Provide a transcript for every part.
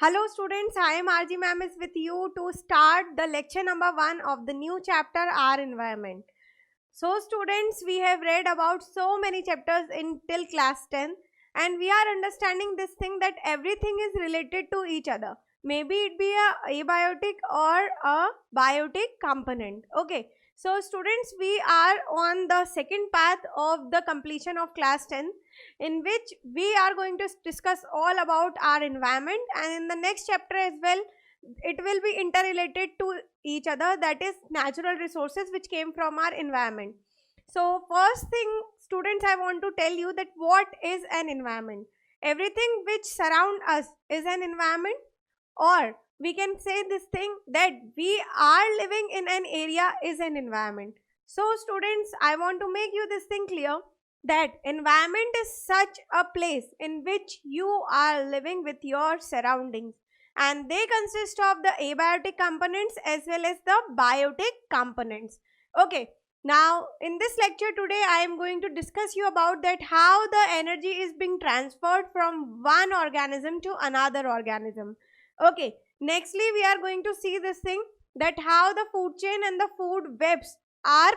Hello students, I am RG ma'am is with you to start the lecture number 1 of the new chapter Our Environment. So students, we have read about so many chapters in till class 10 and we are understanding this thing that everything is related to each other. Maybe it be a abiotic or a biotic component. Okay. So students, we are on the second path of the completion of class 10 in which we are going to discuss all about our environment, and in the next chapter as well it will be interrelated to each other, that is natural resources which came from our environment. So first thing students, I want to tell you that what is an environment. Everything which surround us is an environment, or we can say this thing that we are living in an area is an environment. So students, I want to make you this thing clear that environment is such a place in which you are living with your surroundings, and they consist of the abiotic components as well as the biotic components. Okay, now in this lecture today I am going to discuss you about that how the energy is being transferred from one organism to another organism. Okay, nextly we are going to see this thing that how the food chain and the food webs are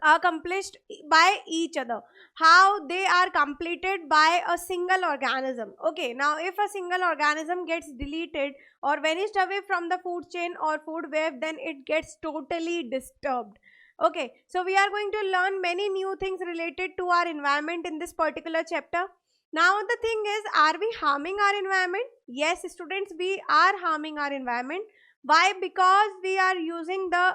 accomplished by each other, how they are completed by a single organism. Okay, now if a single organism gets deleted or vanished away from the food chain or food web, then it gets totally disturbed. Okay, so we are going to learn many new things related to our environment in this particular chapter. Now the thing is, are we harming our environment? Yes students, we are harming our environment. Why? Because we are using the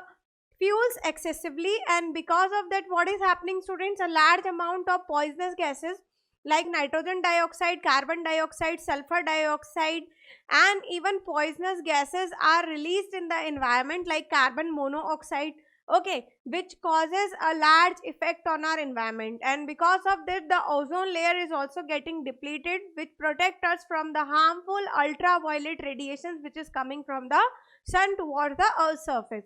fuels excessively, and because of that what is happening students, a large amount of poisonous gases like nitrogen dioxide, carbon dioxide, sulfur dioxide, and even poisonous gases are released in the environment like carbon monoxide. Okay, which causes a large effect on our environment, and because of this the ozone layer is also getting depleted, which protect us from the harmful ultraviolet radiations which is coming from the sun towards the earth's surface.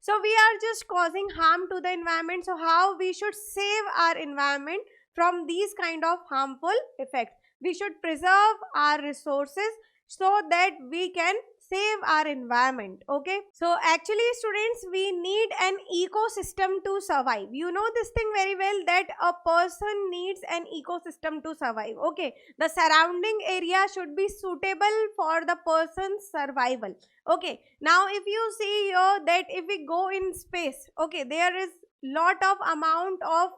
So we are just causing harm to the environment. So how we should save our environment from these kind of harmful effects? We should preserve our resources so that we can save our environment. Okay, so actually students, we need an ecosystem to survive. You know this thing very well that a person needs an ecosystem to survive. Okay, the surrounding area should be suitable for the person's survival. Okay, now if you see here that if we go in space, okay, there is lot of amount of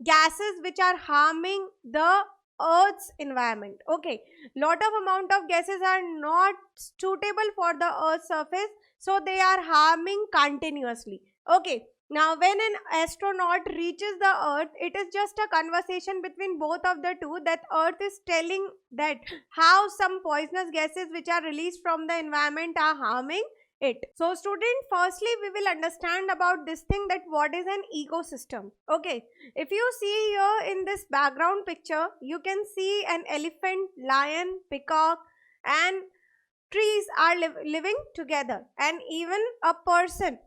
gases which are harming the earth's environment. Okay, lot of amount of gases are not suitable for the earth's surface, so they are harming continuously. Okay, now when an astronaut reaches the earth, it is just a conversation between both of the two, that earth is telling that how some poisonous gases which are released from the environment are harming it. So student, firstly we will understand about this thing that what is an ecosystem. Okay, if you see here in this background picture, you can see an elephant, lion, peacock, and trees are living together, and even a person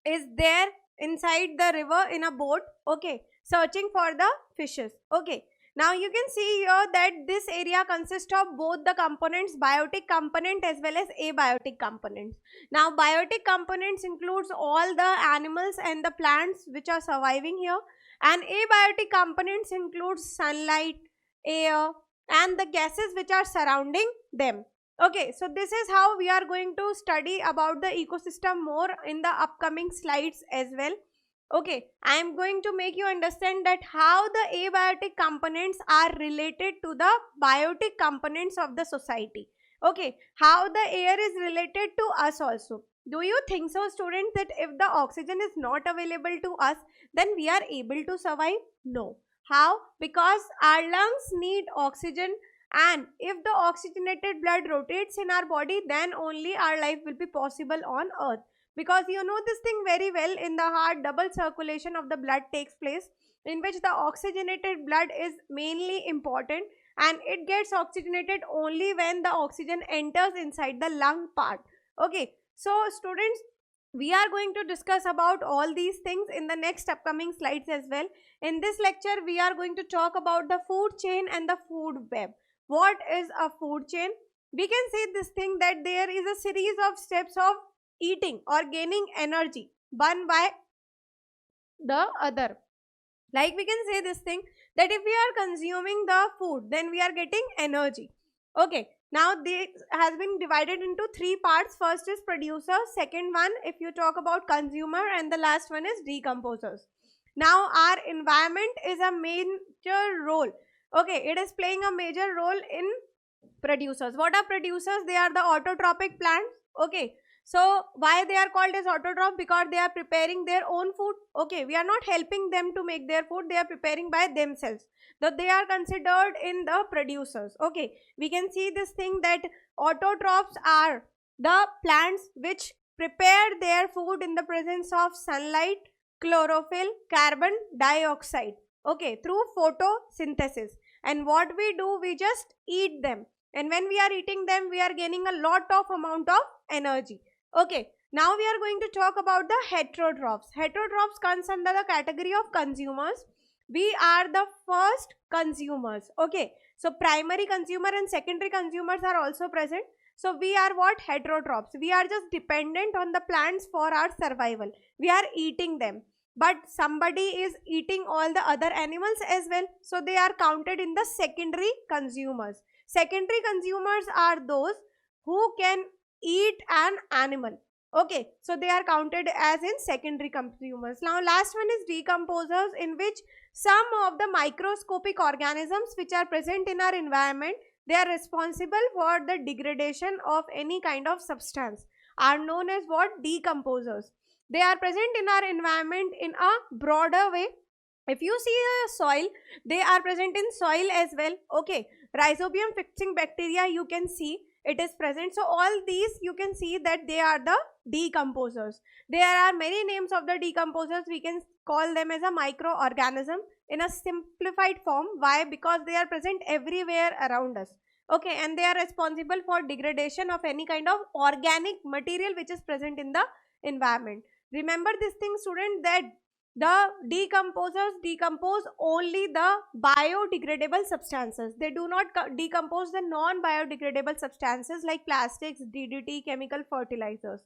is there inside the river in a boat. Okay, searching for the fishes. Okay, now you can see here that this area consists of both the components, biotic component as well as abiotic components. Now biotic components includes all the animals and the plants which are surviving here, and abiotic components includes sunlight, air, and the gases which are surrounding them. Okay, so this is how we are going to study about the ecosystem more in the upcoming slides as well. Okay, I am going to make you understand that how the abiotic components are related to the biotic components of the society. Okay, how the air is related to us also. Do you think so students that if the oxygen is not available to us, then we are able to survive? No. How? Because our lungs need oxygen, and if the oxygenated blood rotates in our body, then only our life will be possible on earth. Because you know this thing very well, in the heart double circulation of the blood takes place, in which the oxygenated blood is mainly important, and it gets oxygenated only when the oxygen enters inside the lung part. Okay, so students, we are going to discuss about all these things in the next upcoming slides as well. In this lecture we are going to talk about the food chain and the food web. What is a food chain? we can say this thing that there is a series of steps of eating or gaining energy one by the other. Like we can say this thing that if we are consuming the food, then we are getting energy. Okay, now this has been divided into three parts. First is producer, second one if you talk about consumer, and the last one is decomposers. Now our environment is a major role. Okay, it is playing a major role in producers. What are producers? They are the autotrophic plants. Okay, so why they are called as autotroph? Because they are preparing their own food. Okay, we are not helping them to make their food, they are preparing by themselves, so they are considered in the producers. Okay, we can see this thing that autotrophs are the plants which prepare their food in the presence of sunlight, chlorophyll, carbon dioxide, okay, through photosynthesis. And what we do, we just eat them, and when we are eating them, we are gaining a lot of amount of energy. Okay, now we are going to talk about the heterotrophs. Heterotrophs comes under the category of consumers. We are the first consumers. Okay, so primary consumer and secondary consumers are also present. So we are what? Heterotrophs. We are just dependent on the plants for our survival. We are eating them, but somebody is eating all the other animals as well, so they are counted in the secondary consumers. Secondary consumers are those who can eat an animal. Okay, so they are counted as in secondary consumers. Now last one is decomposers, in which some of the microscopic organisms which are present in our environment, they are responsible for the degradation of any kind of substance, are known as what? Decomposers. They are present in our environment in a broader way. If you see a soil, they are present in soil as well. Okay, rhizobium fixing bacteria, you can see it is present. So all these you can see that they are the decomposers. There are many names of the decomposers. We can call them as a microorganism in a simplified form. Why? Because they are present everywhere around us. Okay, and they are responsible for degradation of any kind of organic material which is present in the environment. Remember this thing, student, that the decomposers decompose only the biodegradable substances. They do not decompose the non-biodegradable substances like plastics, DDT, chemical fertilizers.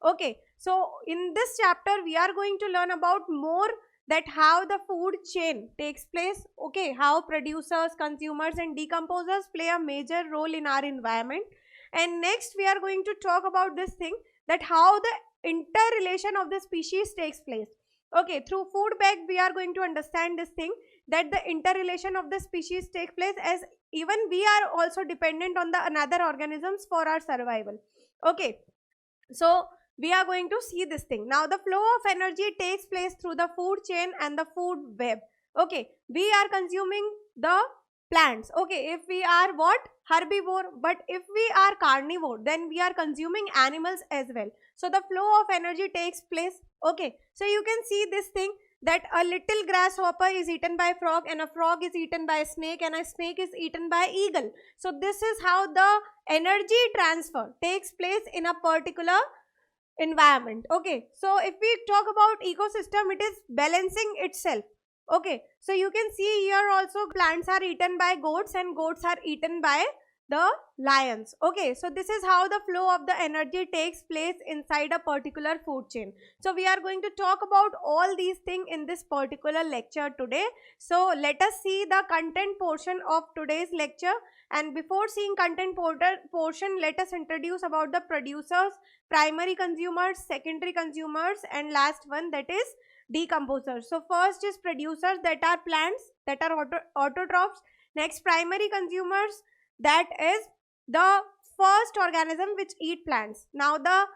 Okay, so in this chapter we are going to learn about more that how the food chain takes place. Okay, how producers, consumers and decomposers play a major role in our environment. And next we are going to talk about this thing that how the interrelation of the species takes place. Okay, through food web we are going to understand this thing that the interrelation of the species takes place, as even we are also dependent on the another organisms for our survival. Okay, so we are going to see this thing. Now the flow of energy takes place through the food chain and the food web. Okay, we are consuming the plants. Okay, if we are what? Herbivore. But if we are carnivore, then we are consuming animals as well. So the flow of energy takes place. Okay, so you can see this thing that a little grasshopper is eaten by a frog, and a frog is eaten by a snake, and a snake is eaten by eagle. So this is how the energy transfer takes place in a particular environment. Okay, so if we talk about ecosystem, it is balancing itself. Okay, so you can see here also plants are eaten by goats and goats are eaten by the lions. Okay, so this is how the flow of the energy takes place inside a particular food chain. So we are going to talk about all these things in this particular lecture today. So let us see the content portion of today's lecture. And before seeing content portion, let us introduce about the producers, primary consumers, secondary consumers, and last one, that is decomposers. So first is producers, that are plants, that are autotrophs. Next, primary consumers, that is the first organism which eat plants. Now the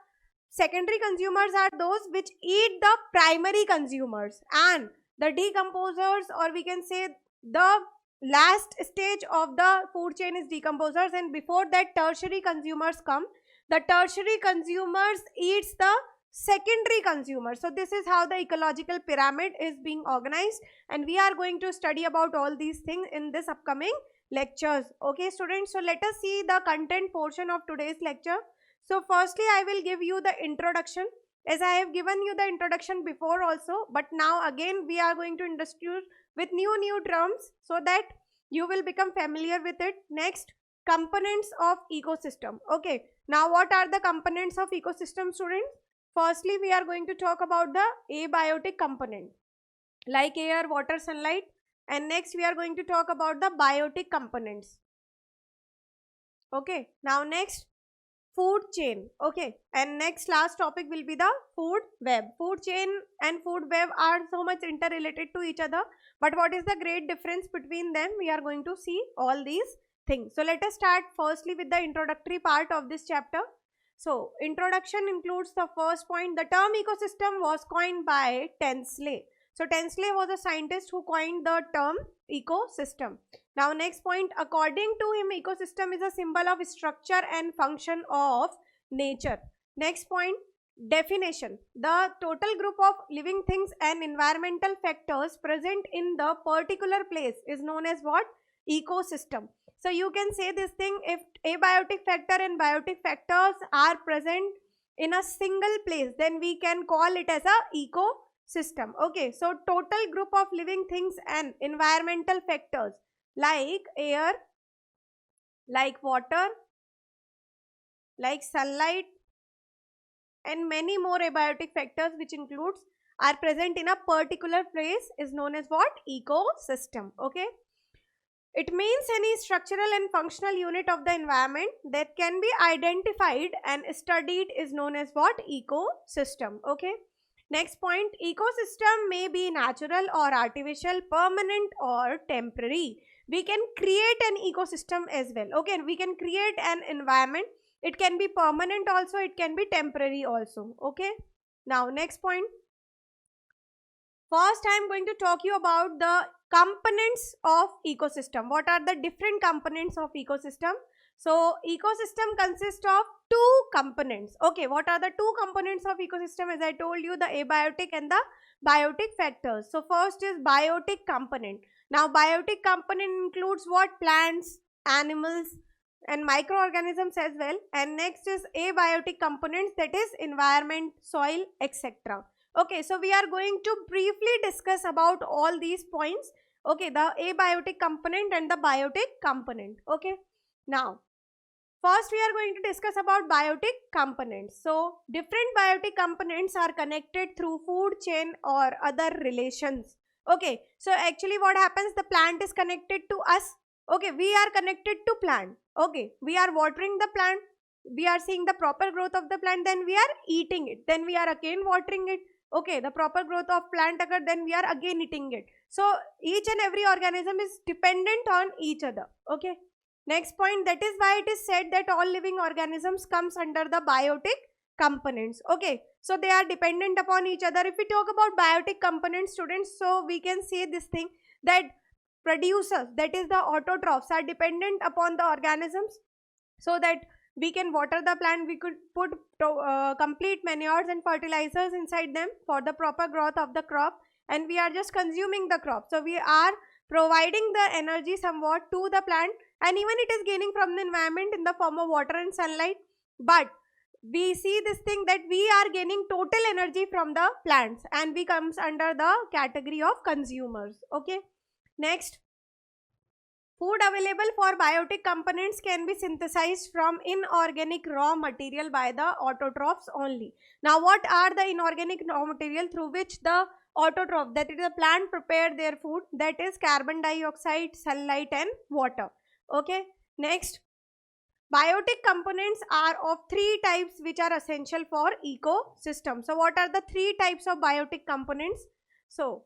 secondary consumers are those which eat the primary consumers, and the decomposers, or we can say the last stage of the food chain is decomposers, and before that tertiary consumers come. The tertiary consumers eats the secondary consumers. So this is how the ecological pyramid is being organized, and we are going to study about all these things in this upcoming lectures. Okay students, so let us see the content portion of today's lecture. So firstly I will give you the introduction, as I have given you the introduction before also, but now again we are going to introduce with new terms so that you will become familiar with it. Next, components of ecosystem. Okay, now what are the components of ecosystem, students? Firstly, we are going to talk about the abiotic component like air, water, sunlight, and next we are going to talk about the biotic components. Okay, now next, food chain. Okay, and next last topic will be the food web. Food chain and food web are so much interrelated to each other, but what is the great difference between them? We are going to see all these things. So let us start firstly with the introductory part of this chapter. So introduction includes the first point. The term ecosystem was coined by Tensley. So Tensley was a scientist who coined the term ecosystem. Now next point, according to him, ecosystem is a symbol of structure and function of nature. Next point, definition. The total group of living things and environmental factors present in the particular place is known as what? Ecosystem. So you can say this thing, if abiotic factor and biotic factors are present in a single place, then we can call it as a ecosystem. Okay, so total group of living things and environmental factors like air, like water, like sunlight, and many more abiotic factors which includes are present in a particular place is known as what? Ecosystem. Okay, it means any structural and functional unit of the environment that can be identified and studied is known as what? Ecosystem. Okay, next point, ecosystem may be natural or artificial, permanent or temporary. We can create an ecosystem as well. Okay, we can create an environment. It can be permanent also, it can be temporary also. Okay, now next point, first I am going to talk you about the components of ecosystem. What are the different components of ecosystem? So ecosystem consists of two components. Okay, what are the two components of ecosystem? As I told you, the abiotic and the biotic factors. So first is biotic component. Now biotic component includes what? Plants, animals, and microorganisms as well. And next is abiotic components, that is environment, soil, etc. Okay, so we are going to briefly discuss about all these points. Okay, the abiotic component and the biotic component. Okay, now first we are going to discuss about biotic components. So different biotic components are connected through food chain or other relations. Okay, so actually what happens, the plant is connected to us. Okay, we are connected to plant. Okay, we are watering the plant, we are seeing the proper growth of the plant, then we are eating it, then we are again watering it. Okay, the proper growth of plant occur, then we are again eating it. So each and every organism is dependent on each other. Okay, next point, that is why it is said that all living organisms comes under the biotic components. Okay, so they are dependent upon each other. If we talk about biotic components, students, so we can say this thing, that producers, that is the autotrophs, are dependent upon the organisms so that we can water the plant, we could put complete manures and fertilizers inside them for the proper growth of the crop, and we are just consuming the crop. So we are providing the energy somewhat to the plant, and even it is gaining from the environment in the form of water and sunlight. But we see this thing that we are gaining total energy from the plants, and we comes under the category of consumers. Okay, next, food available for biotic components can be synthesized from inorganic raw material by the autotrophs only. Now what are the inorganic raw material through which the autotroph, that is the plant, prepare their food? That is carbon dioxide, sunlight and water. Okay, next, biotic components are of three types which are essential for ecosystem. So what are the three types of biotic components? So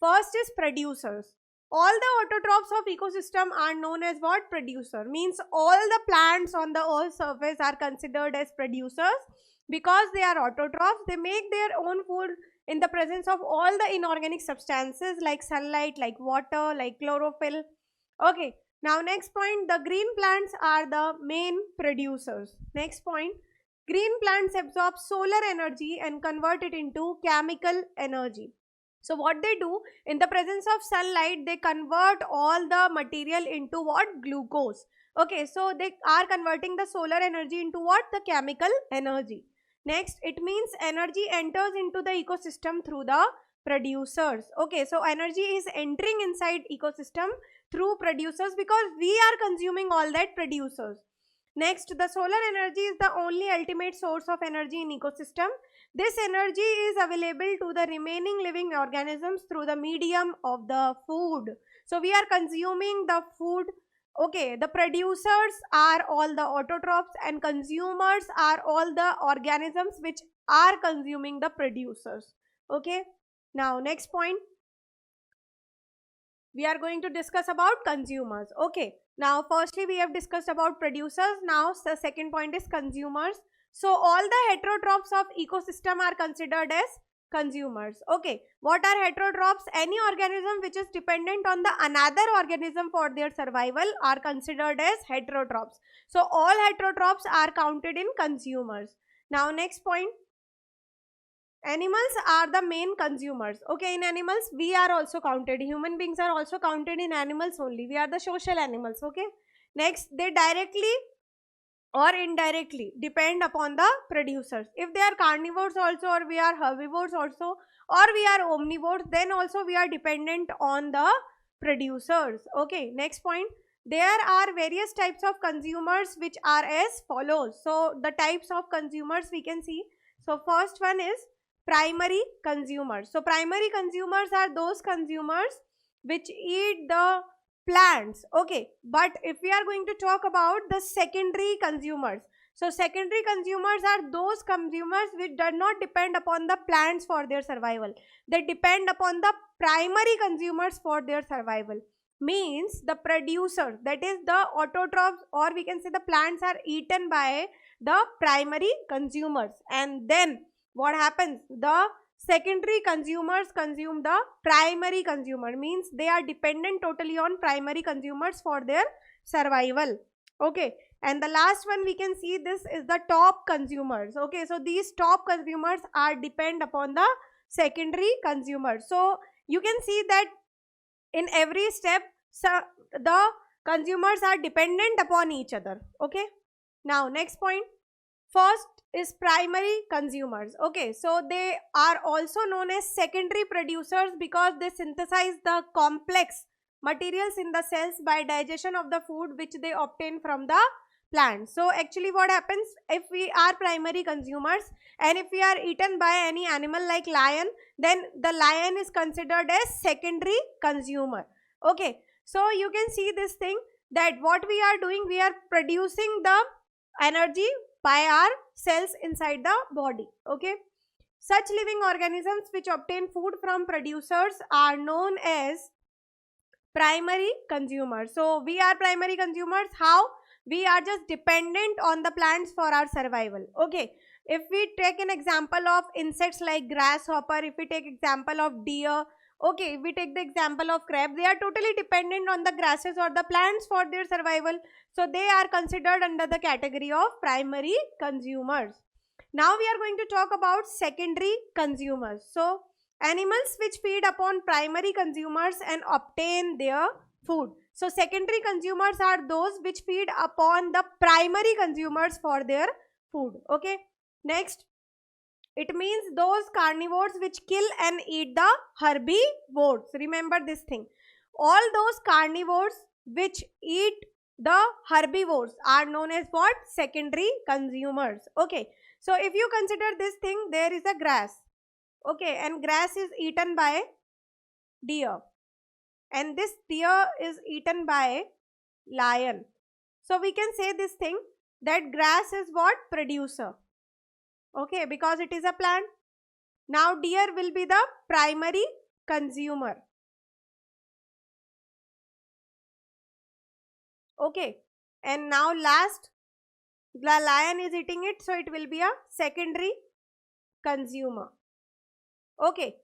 first is producers. All the autotrophs of ecosystem are known as what? Producer. Means all the plants on the earth surface are considered as producers because they are autotrophs. They make their own food in the presence of all the inorganic substances like sunlight, like water, like chlorophyll. Okay, now next point, the green plants are the main producers. Next point, green plants absorb solar energy and convert it into chemical energy. So what they do, in the presence of sunlight, they convert all the material into what? Glucose. Okay, so they are converting the solar energy into what? The chemical energy. Next, it means energy enters into the ecosystem through the producers. Okay, so energy is entering inside ecosystem through producers because we are consuming all that producers. Next, the solar energy is the only ultimate source of energy in ecosystem. This energy is available to the remaining living organisms through the medium of the food. So we are consuming the food. Okay, the producers are all the autotrophs and consumers are all the organisms which are consuming the producers. Okay, now next point, we are going to discuss about consumers. Okay, now firstly we have discussed about producers. Now the second point is consumers. So all the heterotrophs of ecosystem are considered as consumers. Okay, what are heterotrophs? Any organism which is dependent on the another organism for their survival are considered as heterotrophs. So all heterotrophs are counted in consumers. Now next point, animals are the main consumers. Okay, in animals we are also counted. Human beings are also counted in animals only. We are the social animals. Okay, next, they directly or indirectly depend upon the producers. If they are carnivores also, or we are herbivores also, or we are omnivores, then also we are dependent on the producers. Okay, next point, there are various types of consumers which are as follows. So the types of consumers we can see. So first one is primary consumers. So primary consumers are those consumers which eat the plants. Okay, but if we are going to talk about the secondary consumers, so secondary consumers are those consumers which do not depend upon the plants for their survival. They depend upon the primary consumers for their survival. Means the producer, that is the autotrophs, or we can say the plants are eaten by the primary consumers, and then what happens, the secondary consumers consume the primary consumer. Means they are dependent totally on primary consumers for their survival. Okay, and the last one we can see, this is the top consumers. Okay, so these top consumers are depend upon the secondary consumers. So you can see that in every step, so the consumers are dependent upon each other. Okay, now next point, first is primary consumers. Okay, so they are also known as secondary producers because they synthesize the complex materials in the cells by digestion of the food which they obtain from the plant. So actually what happens, if we are primary consumers and if we are eaten by any animal like lion, then the lion is considered as secondary consumer. Okay, so you can see this thing, that what we are doing, we are producing the energy by our cells inside the body. Okay, such living organisms which obtain food from producers are known as primary consumers. So we are primary consumers. How? We are just dependent on the plants for our survival. Okay, if we take an example of insects like grasshopper, if we take example of deer, okay, if we take the example of crab, they are totally dependent on the grasses or the plants for their survival. So they are considered under the category of primary consumers. Now we are going to talk about secondary consumers. So animals which feed upon primary consumers and obtain their food. So secondary consumers are those which feed upon the primary consumers for their food. Okay, next, it means those carnivores which kill and eat the herbivores. Remember this thing, all those carnivores which eat the herbivores are known as what? Secondary consumers. Okay, so if you consider this thing, there is a grass. Okay, and grass is eaten by deer, and this deer is eaten by lion. So we can say this thing, that grass is what? Producer. Okay, because it is a plant. Now deer will be the primary consumer. Okay, and now last, the lion is eating it, so it will be a secondary consumer. Okay,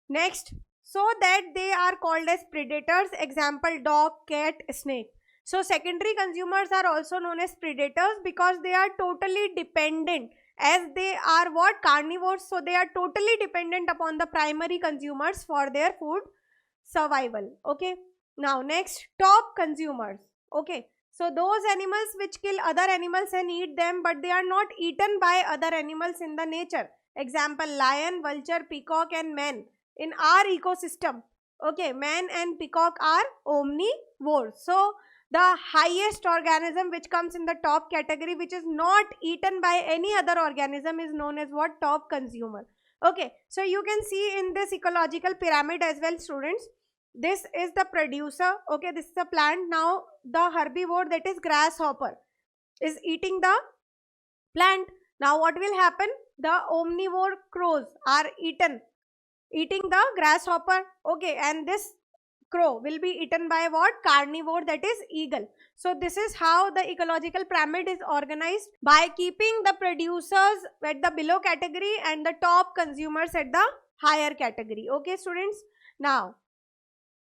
next, so that they are called as predators. Example, dog, cat, snake. So secondary consumers are also known as predators because they are totally dependent, as they are what? Carnivores. So they are totally dependent upon the primary consumers for their food survival. Okay, now next, top consumers. Okay, so those animals which kill other animals and eat them, but they are not eaten by other animals in the nature. Example, lion, vulture, peacock and man. in our ecosystem. Okay, man and peacock are omnivores. So the highest organism which comes in the top category, which is not eaten by any other organism, is known as what? Top consumer. Okay, so you can see in this ecological pyramid as well, students. This is the producer. Okay, this is the plant. Now the herbivore, that is grasshopper, is eating the plant. Now what will happen? The omnivore crows are eating the grasshopper. Okay, and this crow will be eaten by what? Carnivore, that is eagle. So this is how the ecological pyramid is organized, by keeping the producers at the below category and the top consumers at the higher category. Okay, students. Now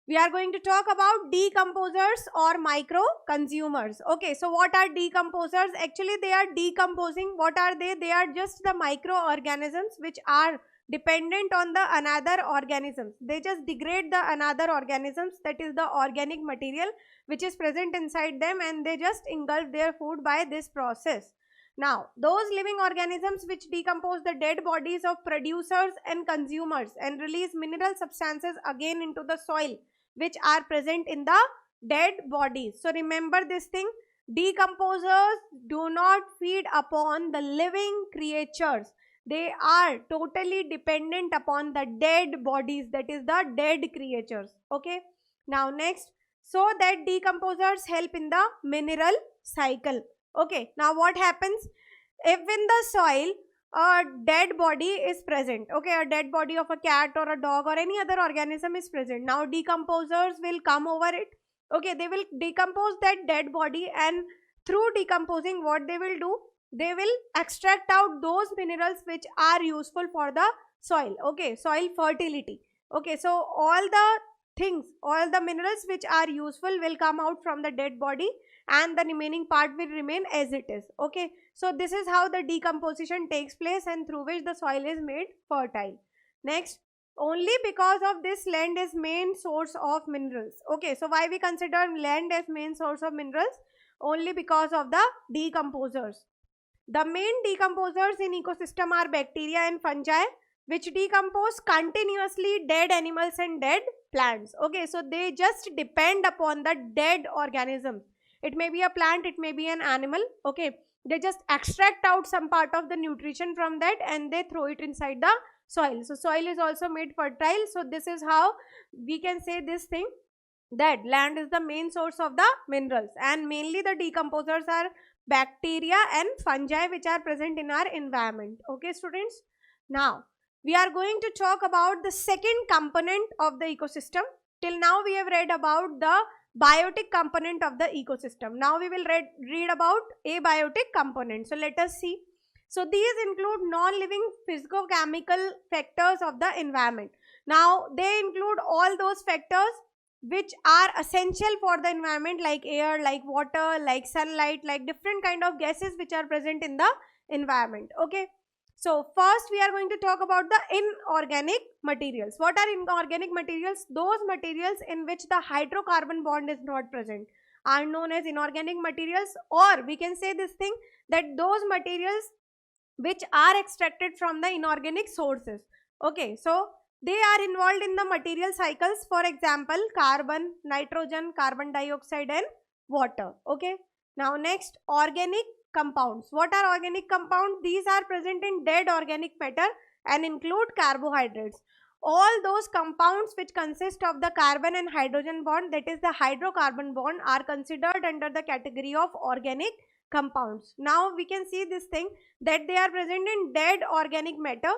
we are going to talk about decomposers or micro consumers. Okay, so what are decomposers? Actually, they are decomposing. What are they? They are just the microorganisms which are dependent on the another organisms. They just degrade the another organisms, that is the organic material which is present inside them, and they just engulf their food by this process. Now, those living organisms which decompose the dead bodies of producers and consumers and release mineral substances again into the soil, which are present in the dead bodies. So remember this thing, decomposers do not feed upon the living creatures. They are totally dependent upon the dead bodies, that is the dead creatures. Okay. Now next, so that decomposers help in the mineral cycle. Okay. Now what happens? If in the soil a dead body is present, okay, a dead body of a cat or a dog or any other organism is present, now decomposers will come over it. Okay, they will decompose that dead body, and through decomposing, what they will do? They will extract out those minerals which are useful for the soil. Okay, soil fertility. Okay, so all the things, all the minerals which are useful will come out from the dead body, and the remaining part will remain as it is. Okay, so this is how the decomposition takes place, and through which the soil is made fertile. Next, only because of this land is main source of minerals. Okay, so why we consider land as main source of minerals? Only because of the decomposers. The main decomposers in ecosystem are bacteria and fungi, which decompose continuously dead animals and dead plants. Okay, so they just depend upon the dead organisms. It may be a plant, it may be an animal. Okay, they just extract out some part of the nutrition from that, and they throw it inside the soil. So soil is also made fertile. So this is how we can say this thing, that land is the main source of the minerals, and mainly the decomposers are bacteria and fungi which are present in our environment. Okay, students. Now we are going to talk about the second component of the ecosystem. Till now we have read about the biotic component of the ecosystem. Now we will read about abiotic component. So let us see. So these include non-living physicochemical factors of the environment. Now they include all those factors which are essential for the environment, like air, like water, like sunlight, like different kind of gases which are present in the environment. Okay, so first we are going to talk about the inorganic materials. What are inorganic materials? Those materials in which the hydrocarbon bond is not present are known as inorganic materials, or we can say this thing, that those materials which are extracted from the inorganic sources. Okay, so they are involved in the material cycles, for example, carbon, nitrogen, carbon dioxide and water. Okay. Now next, organic compounds. What are organic compounds? These are present in dead organic matter and include carbohydrates. All those compounds which consist of the carbon and hydrogen bond, that is the hydrocarbon bond, are considered under the category of organic compounds. Now we can see this thing, that they are present in dead organic matter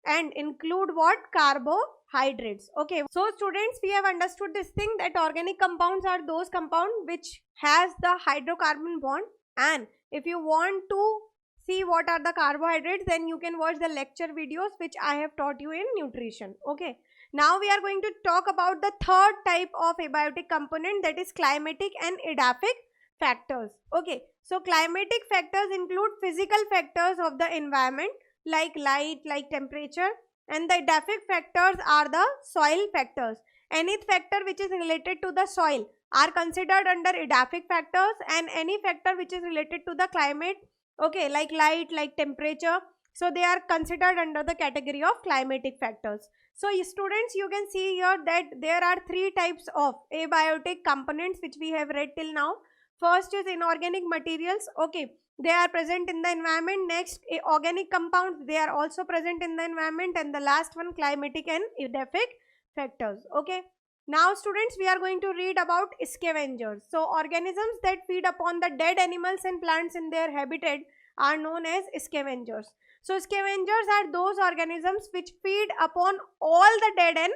and include what? Carbohydrates. Okay, so students, we have understood this thing, that organic compounds are those compounds which has the hydrocarbon bond, and if you want to see what are the carbohydrates, then you can watch the lecture videos which I have taught you in nutrition. Okay, now we are going to talk about the third type of abiotic component, that is climatic and edaphic factors. Okay, so climatic factors include physical factors of the environment like light, like temperature, and the edaphic factors are the soil factors. Any factor which is related to the soil are considered under edaphic factors, and any factor which is related to the climate, okay, like light, like temperature, so they are considered under the category of climatic factors. So students, you can see here that there are three types of abiotic components which we have read till now. First is inorganic materials. Okay, they are present in the environment. Next, organic compounds, they are also present in the environment. And the last one, climatic and edaphic factors. Okay, now students, we are going to read about scavengers. So organisms that feed upon the dead animals and plants in their habitat are known as scavengers. So scavengers are those organisms which feed upon all the dead and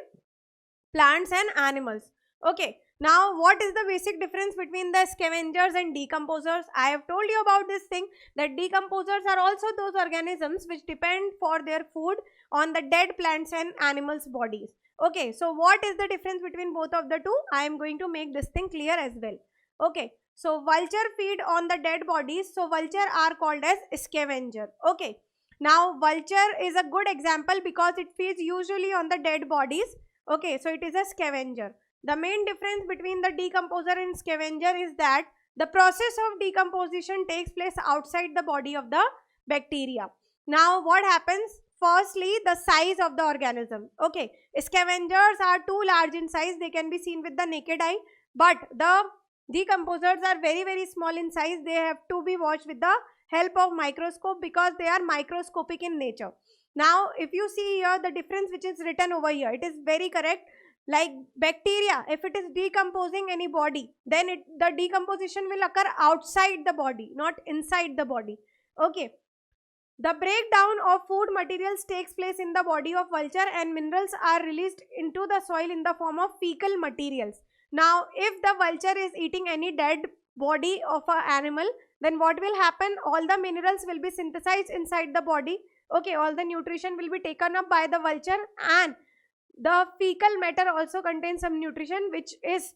plants and animals. Okay, now what is the basic difference between the scavengers and decomposers? I have told you about this thing, that decomposers are also those organisms which depend for their food on the dead plants and animals bodies. Okay, so what is the difference between both of the two? I am going to make this thing clear as well. Okay, so vulture feed on the dead bodies, so vulture are called as scavenger. Okay, now vulture is a good example because it feeds usually on the dead bodies. Okay, so it is a scavenger. The main difference between the decomposer and scavenger is that the process of decomposition takes place outside the body of the bacteria. Now what happens? Firstly, the size of the organism. Okay, scavengers are too large in size, they can be seen with the naked eye, but the decomposers are very small in size. They have to be watched with the help of microscope because they are microscopic in nature. Now if you see here the difference which is written over here, it is very correct. Like bacteria, if it is decomposing any body, then the decomposition will occur outside the body, not inside the body. Okay, the breakdown of food materials takes place in the body of vulture and minerals are released into the soil in the form of fecal materials. Now if the vulture is eating any dead body of an animal, then what will happen? All the minerals will be synthesized inside the body. Okay, all the nutrition will be taken up by the vulture, and the fecal matter also contains some nutrition which is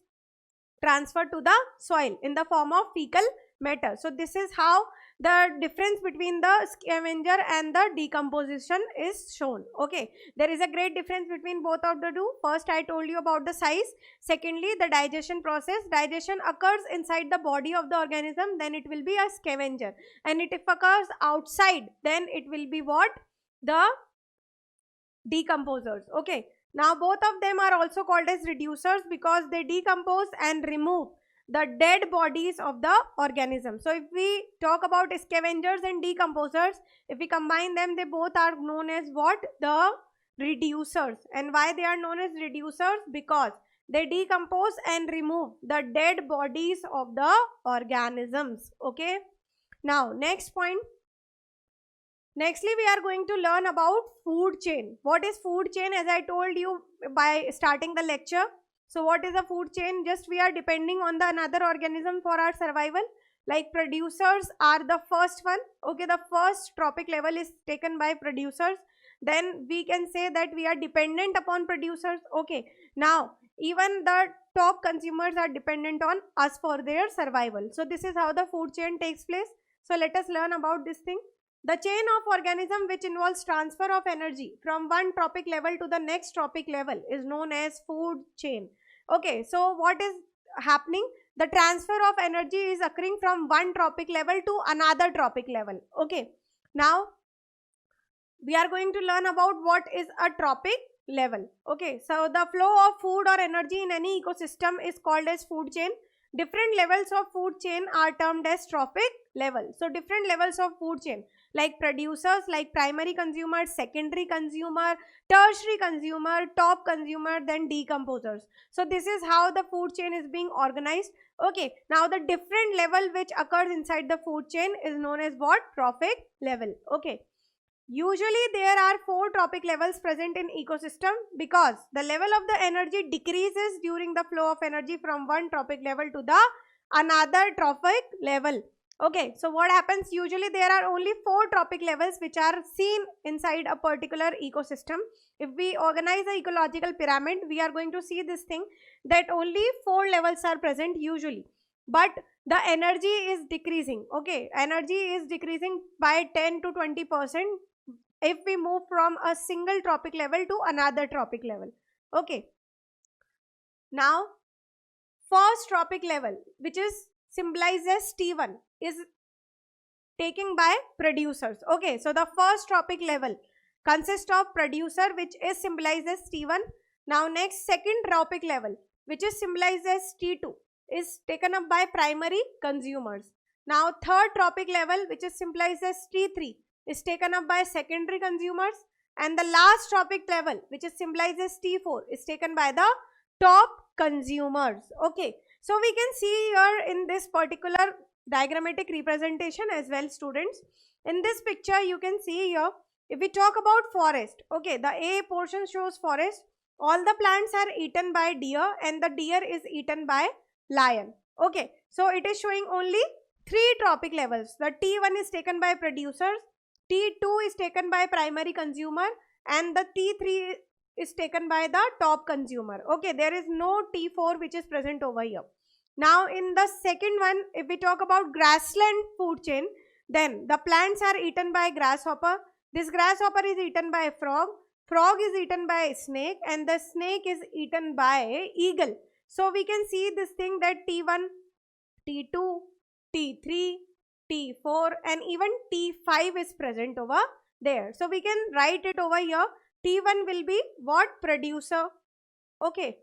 transferred to the soil in the form of fecal matter. So this is how the difference between the scavenger and the decomposition is shown. Okay, there is a great difference between both of the two. First I told you about the size. Secondly, the digestion process. Digestion occurs inside the body of the organism, then it will be a scavenger, and if it occurs outside, then it will be what? The decomposers. Okay, now both of them are also called as reducers because they decompose and remove the dead bodies of the organism. So if we talk about scavengers and decomposers, if we combine them, they both are known as what? The reducers. And why they are known as reducers? Because they decompose and remove the dead bodies of the organisms. Okay, now next point. Nextly, we are going to learn about food chain. What is food chain? As I told you by starting the lecture. So what is a food chain? Just we are depending on the another organism for our survival. Like producers are the first one. Okay, the first trophic level is taken by producers. Then we can say that we are dependent upon producers. Okay, now even the top consumers are dependent on us for their survival. So this is how the food chain takes place. So let us learn about this thing. The chain of organism which involves transfer of energy from one trophic level to the next trophic level is known as food chain. Okay, so what is happening? The transfer of energy is occurring from one trophic level to another trophic level. Okay, now we are going to learn about what is a trophic level. Okay, so the flow of food or energy in any ecosystem is called as food chain. Different levels of food chain are termed as trophic level. So different levels of food chain, like producers, like primary consumer, secondary consumer, tertiary consumer, top consumer, then decomposers. So this is how the food chain is being organized. Okay, now the different level which occurs inside the food chain is known as what? Trophic level. Okay, usually there are 4 trophic levels present in ecosystem because the level of the energy decreases during the flow of energy from one trophic level to the another trophic level. Okay, so what happens? Usually there are only 4 trophic levels which are seen inside a particular ecosystem. If we organize the ecological pyramid, we are going to see this thing that only 4 levels are present usually, but the energy is decreasing. Okay, energy is decreasing by 10 to 20% if we move from a single trophic level to another trophic level. Okay, now first trophic level, which is symbolized as T1, is taken by producers. Okay, so the first trophic level consists of producer, which is symbolized as T1. Now next, second trophic level, which is symbolized as T2, is taken up by primary consumers. Now third trophic level, which is symbolized as T3, is taken up by secondary consumers, and the last trophic level, which is symbolized as T4, is taken by the top consumers. Okay, so we can see here in this particular diagrammatic representation as well, students. In this picture you can see here, if we talk about forest, okay, the A portion shows forest. All the plants are eaten by deer and the deer is eaten by lion. Okay, so it is showing only three trophic levels. The T1 is taken by producers, T2 is taken by primary consumer, and the T3 is taken by the top consumer. Okay, there is no T4 which is present over here. Now in the second one, if we talk about grassland food chain, then the plants are eaten by grasshopper. This grasshopper is eaten by frog. Frog is eaten by snake, and the snake is eaten by eagle. So we can see this thing that T1, T2, T3, T4 and even T5 is present over there. So we can write it over here. T1 will be what? Producer. Okay.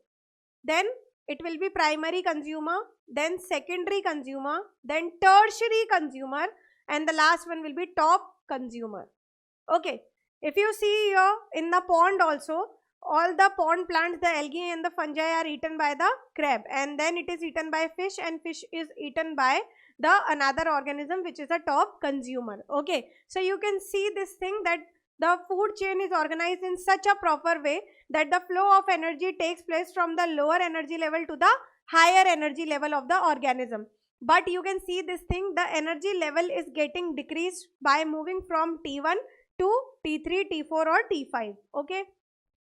Then it will be primary consumer, then secondary consumer, then tertiary consumer, and the last one will be top consumer. Okay. If you see here in the pond also, all the pond plants, the algae and the fungi are eaten by the crab, and then it is eaten by fish, and fish is eaten by the another organism which is a top consumer. Okay, so you can see this thing that the food chain is organized in such a proper way that the flow of energy takes place from the lower energy level to the higher energy level of the organism. But you can see this thing, the energy level is getting decreased by moving from T1 to T3, T4 or T5. Okay.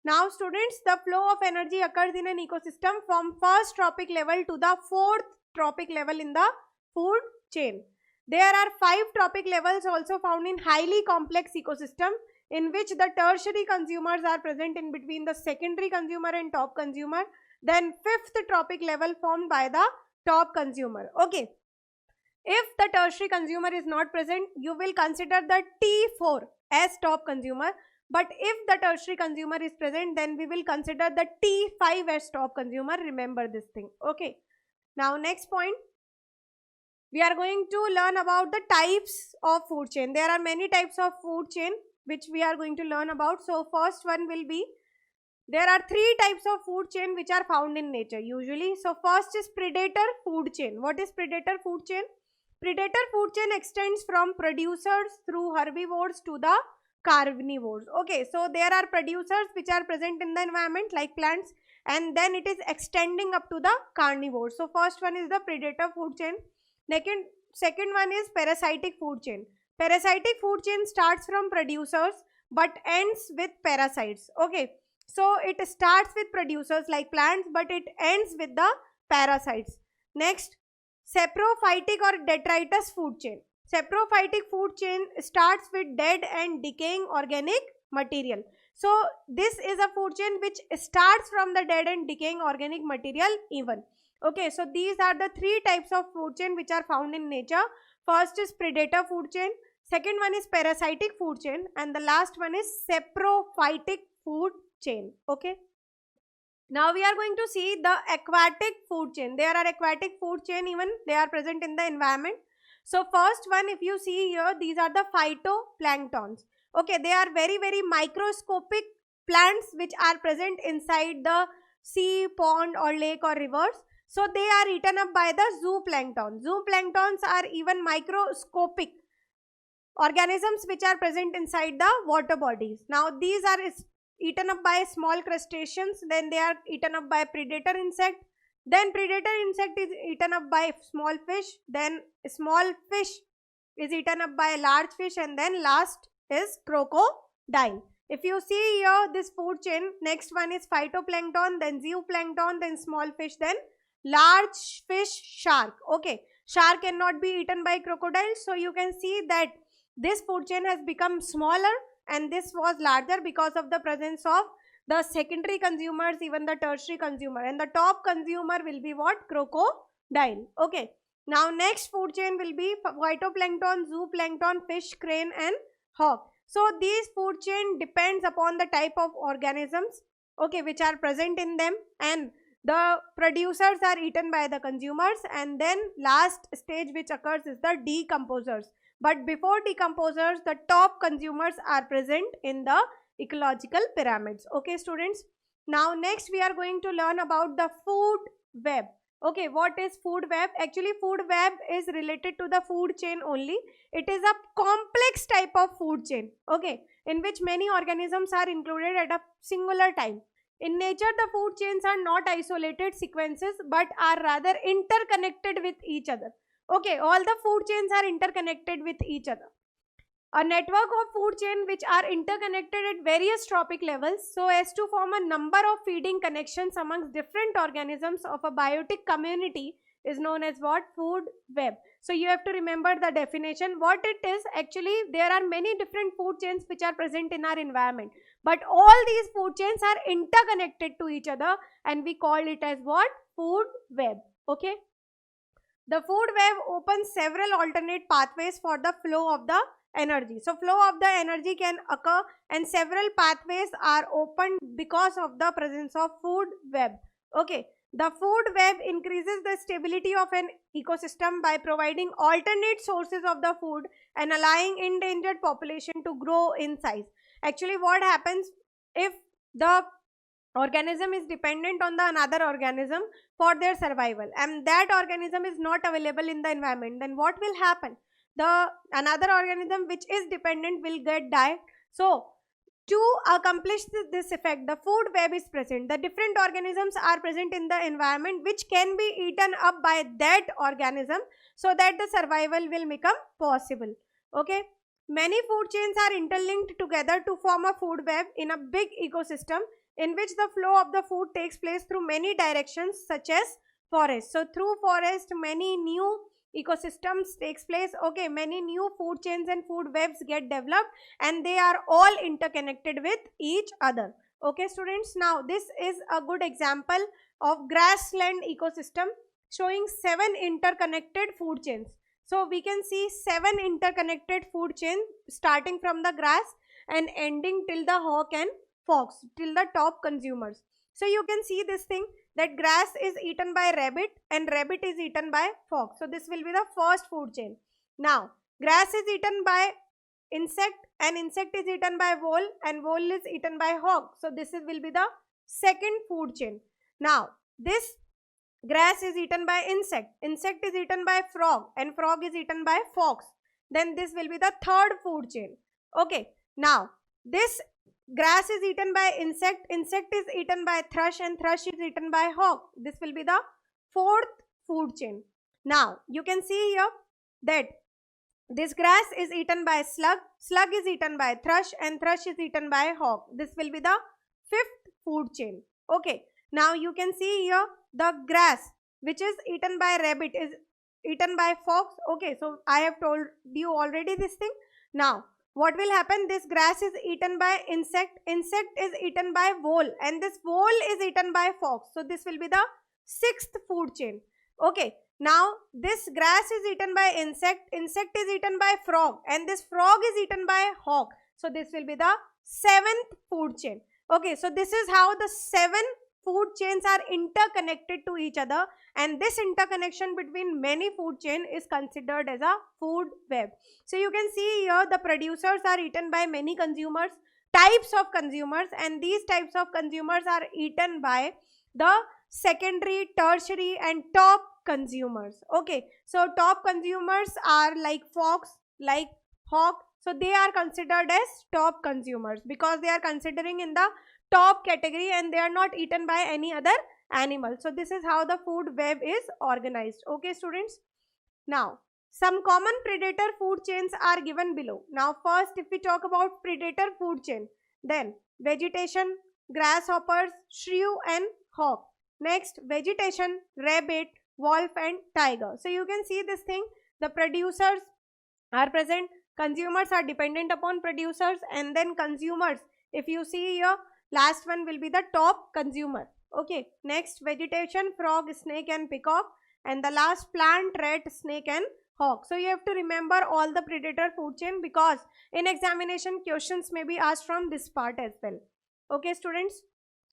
Now students, the flow of energy occurs in an ecosystem from first trophic level to the fourth trophic level in the food chain. There are 5 trophic levels also found in highly complex ecosystem in which the tertiary consumers are present in between the secondary consumer and top consumer. Then 5th trophic level formed by the top consumer. Okay. If the tertiary consumer is not present, you will consider the T4 as top consumer. But if the tertiary consumer is present, then we will consider the T5 as top consumer. Remember this thing. Okay. Now next point, we are going to learn about the types of food chain. There are many types of food chain which we are going to learn about. So first one will be, there are 3 types of food chain which are found in nature usually. So first is predator food chain. What is predator food chain? Predator food chain extends from producers through herbivores to the carnivores. Okay, so there are producers which are present in the environment like plants, and then it is extending up to the carnivores. So first one is the predator food chain. Second one is parasitic food chain. Parasitic food chain starts from producers but ends with parasites. Okay, so it starts with producers like plants but it ends with the parasites. Next, saprophytic or detritus food chain. Saprophytic food chain starts with dead and decaying organic material. So this is a food chain which starts from the dead and decaying organic material even. Okay, so these are the 3 types of food chain which are found in nature. First is predator food chain, second one is parasitic food chain, and the last one is saprophytic food chain. Okay. Now we are going to see the aquatic food chain. There are aquatic food chain even, they are present in the environment. So first one, if you see here, these are the phytoplanktons. Okay, they are very microscopic plants which are present inside the sea, pond or lake or rivers. So they are eaten up by the zooplankton. Zooplanktons are even microscopic organisms which are present inside the water bodies. Now these are eaten up by small crustaceans, then they are eaten up by predator insect, then predator insect is eaten up by small fish, then small fish is eaten up by large fish, and then last is crocodile. If you see here this food chain, next one is phytoplankton, then zooplankton, then small fish, then large fish, shark. Okay, shark cannot be eaten by crocodile, so you can see that this food chain has become smaller and this was larger because of the presence of the secondary consumers, even the tertiary consumer, and the top consumer will be what? Crocodile. Okay. Now next food chain will be phytoplankton, zooplankton, fish, crane and hawk. So these food chain depends upon the type of organisms, okay, which are present in them, and the producers are eaten by the consumers, and then last stage which occurs is the decomposers. But before decomposers, the top consumers are present in the ecological pyramids. Okay, students. Now next we are going to learn about the food web. Okay, what is food web? Actually, food web is related to the food chain only. It is a complex type of food chain, okay, in which many organisms are included at a singular time. In nature, the food chains are not isolated sequences but are rather interconnected with each other. Okay, all the food chains are interconnected with each other. A network of food chain which are interconnected at various trophic levels so as to form a number of feeding connections amongst different organisms of a biotic community is known as what? Food web. So you have to remember the definition. What it is, actually there are many different food chains which are present in our environment, but all these food chains are interconnected to each other, and we call it as what? Food web. Okay. The food web opens several alternate pathways for the flow of the energy. So flow of the energy can occur, and several pathways are opened because of the presence of food web. Okay. The food web increases the stability of an ecosystem by providing alternate sources of the food and allowing endangered population to grow in size. Actually, what happens if the organism is dependent on the another organism for their survival, and that organism is not available in the environment, then what will happen? The another organism which is dependent will get died. So to accomplish this effect, the food web is present. The different organisms are present in the environment which can be eaten up by that organism so that the survival will become possible. Okay. Many food chains are interlinked together to form a food web in a big ecosystem in which the flow of the food takes place through many directions such as forest. So through forest, many new ecosystems takes place. Okay, many new food chains and food webs get developed, and they are all interconnected with each other. Okay, students, now this is a good example of grassland ecosystem showing 7 interconnected food chains. So we can see 7 interconnected food chains starting from the grass and ending till the hawk and fox, till the top consumers. So you can see this thing, that grass is eaten by rabbit and rabbit is eaten by fox. So this will be the first food chain. Now grass is eaten by insect and insect is eaten by vole and vole is eaten by hawk. So this will be the second food chain. Now this grass is eaten by insect, insect is eaten by frog, and frog is eaten by fox. Then this will be the third food chain. Okay, now this grass is eaten by insect, insect is eaten by thrush, and thrush is eaten by hawk. This will be the fourth food chain. Now you can see here that this grass is eaten by slug, slug is eaten by thrush, and thrush is eaten by hawk. This will be the fifth food chain. Okay, now you can see here the grass which is eaten by rabbit is eaten by fox. Okay, so I have told you already this thing. Now what will happen? This grass is eaten by insect, insect is eaten by vole, and this vole is eaten by fox. So this will be the sixth food chain. Okay, now this grass is eaten by insect, insect is eaten by frog, and this frog is eaten by hawk. So this will be the seventh food chain. Okay, so this is how the 7 food chains are interconnected to each other, and this interconnection between many food chain is considered as a food web. So you can see here the producers are eaten by many consumers, types of consumers, and these types of consumers are eaten by the secondary, tertiary, and top consumers. Okay, so top consumers are like fox, like hawk. So they are considered as top consumers because they are considering in the top category and they are not eaten by any other animal. So this is how the food web is organized. Okay, students. Now some common predator food chains are given below. Now first, if we talk about predator food chain, then vegetation, grasshoppers, shrew, and hawk. Next, vegetation, rabbit, wolf, and tiger. So you can see this thing, the producers are present, consumers are dependent upon producers, and then consumers, if you see here, last one will be the top consumer. Okay, next vegetation, frog, snake and peacock, and the last plant, rat, snake and hawk. So you have to remember all the predator food chain, because in examination questions may be asked from this part as well. Okay students,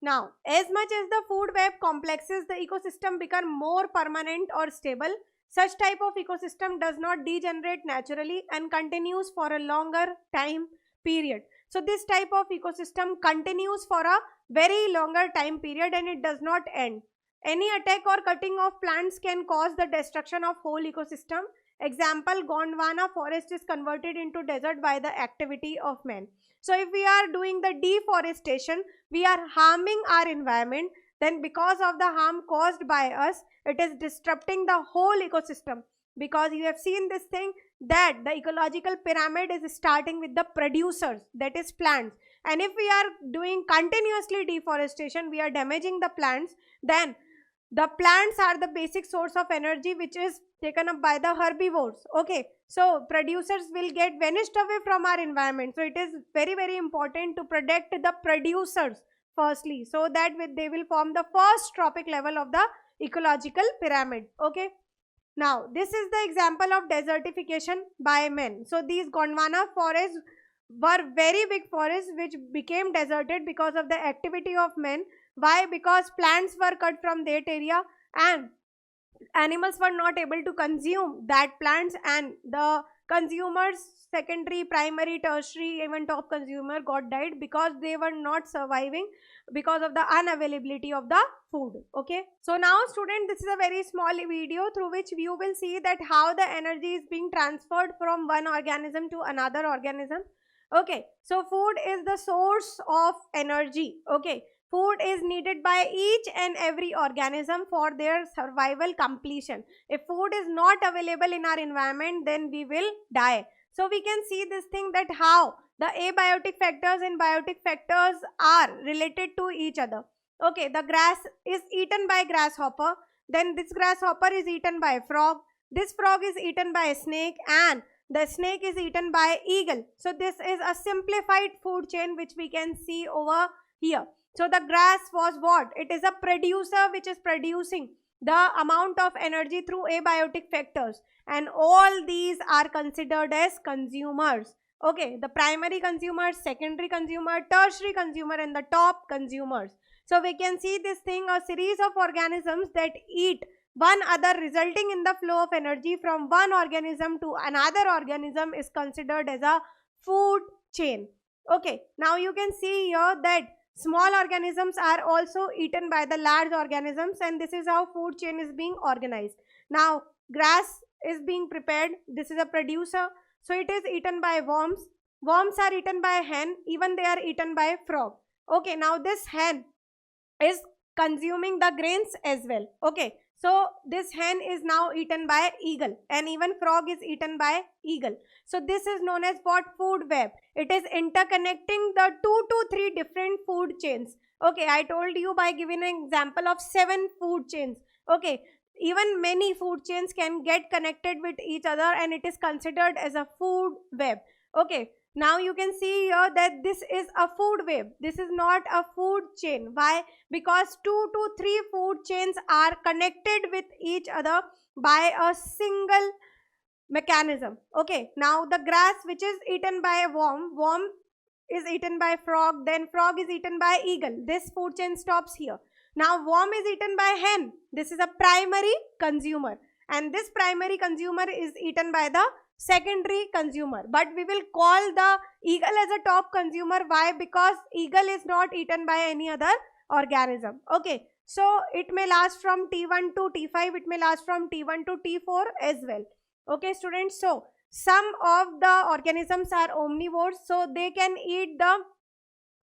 now as much as the food web complexes the ecosystem become more permanent or stable, such type of ecosystem does not degenerate naturally and continues for a longer time period. So this type of ecosystem continues for a very longer time period and it does not end. Any attack or cutting of plants can cause the destruction of whole ecosystem. Example, Gondwana forest is converted into desert by the activity of man. So if we are doing the deforestation, we are harming our environment. Then because of the harm caused by us, it is disrupting the whole ecosystem. Because you have seen this thing, that the ecological pyramid is starting with the producers, that is plants. And if we are doing continuously deforestation, we are damaging the plants, then the plants are the basic source of energy which is taken up by the herbivores. Okay, so producers will get vanished away from our environment. So it is very important to protect the producers firstly, so that they will form the first trophic level of the ecological pyramid. Okay, now this is the example of desertification by men. So these Gondwana forests were very big forests which became deserted because of the activity of men. Why? Because plants were cut from that area and animals were not able to consume that plants, and the consumers, secondary, primary, tertiary, even top consumer got died because they were not surviving because of the unavailability of the food. Okay, so now student, this is a very small video through which you will see that how the energy is being transferred from one organism to another organism. Okay, so food is the source of energy. Okay, food is needed by each and every organism for their survival completion. If food is not available in our environment, then we will die. So we can see this thing, that how the abiotic factors and biotic factors are related to each other. Okay, the grass is eaten by grasshopper, then this grasshopper is eaten by frog, this frog is eaten by a snake, and the snake is eaten by eagle. So this is a simplified food chain which we can see over here. So the grass was what? It is a producer which is producing the amount of energy through abiotic factors, and all these are considered as consumers. Okay, the primary consumer, secondary consumer, tertiary consumer, and the top consumers. So we can see this thing, a series of organisms that eat one other, resulting in the flow of energy from one organism to another organism is considered as a food chain. Okay, now you can see here that small organisms are also eaten by the large organisms, and this is how food chain is being organized. Now grass is being prepared, this is a producer, so it is eaten by worms. Worms are eaten by hen, even they are eaten by frog. Okay, now this hen is consuming the grains as well. Okay, so this hen is now eaten by eagle, and even frog is eaten by eagle. So this is known as what? Food web. It is interconnecting the 2 to 3 different food chains. Okay, I told you by giving an example of 7 food chains. Okay, even many food chains can get connected with each other, and it is considered as a food web. Okay, now you can see here that this is a food web. This is not a food chain. Why? Because 2 to 3 food chains are connected with each other by a single mechanism. Okay, now the grass which is eaten by a worm, worm is eaten by frog, then frog is eaten by eagle. This food chain stops here. Now worm is eaten by hen. This is a primary consumer, and this primary consumer is eaten by the secondary consumer, but we will call the eagle as a top consumer. Why? Because eagle is not eaten by any other organism. Okay, so it may last from T1 to T5, it may last from T1 to T4 as well. Okay students, so some of the organisms are omnivores, so they can eat the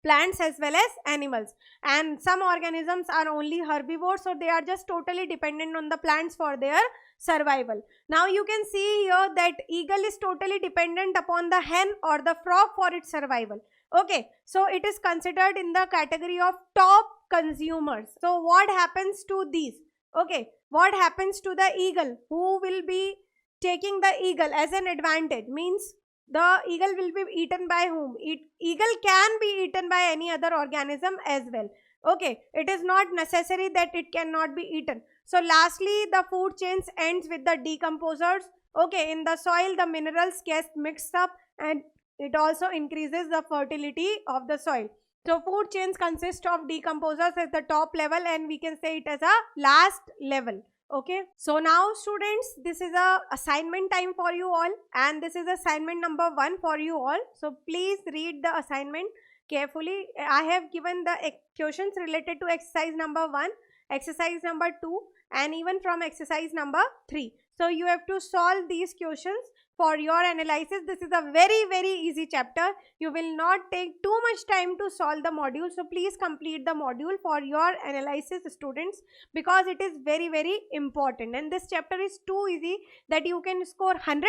plants as well as animals, and some organisms are only herbivores, so they are just totally dependent on the plants for their survival. Now you can see here that eagle is totally dependent upon the hen or the frog for its survival. Okay, so it is considered in the category of top consumers. So what happens to these? Okay, what happens to the eagle? Who will be taking the eagle as an advantage? Means the eagle will be eaten by whom? Eagle can be eaten by any other organism as well. Okay, it is not necessary that it cannot be eaten. So lastly, the food chains ends with the decomposers. Okay, in the soil, the minerals get mixed up and it also increases the fertility of the soil. So food chains consist of decomposers at the top level, and we can say it as a last level. Okay, so now students, this is a assignment time for you all, and this is assignment number 1 for you all. So please read the assignment carefully. I have given the questions related to exercise number 1, exercise number 2, and even from exercise number 3. So you have to solve these questions for your analysis. This is a very easy chapter. You will not take too much time to solve the module. So please complete the module for your analysis, students, because it is very important. And this chapter is too easy that you can score 100%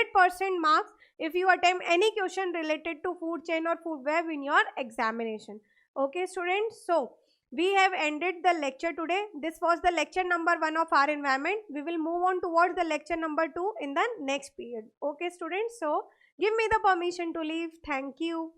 marks if you attempt any question related to food chain or food web in your examination. Okay, students. So we have ended the lecture today. This was the lecture number 1 of our environment. We will move on towards the lecture number 2 in the next period. Okay, students. So give me the permission to leave. Thank you.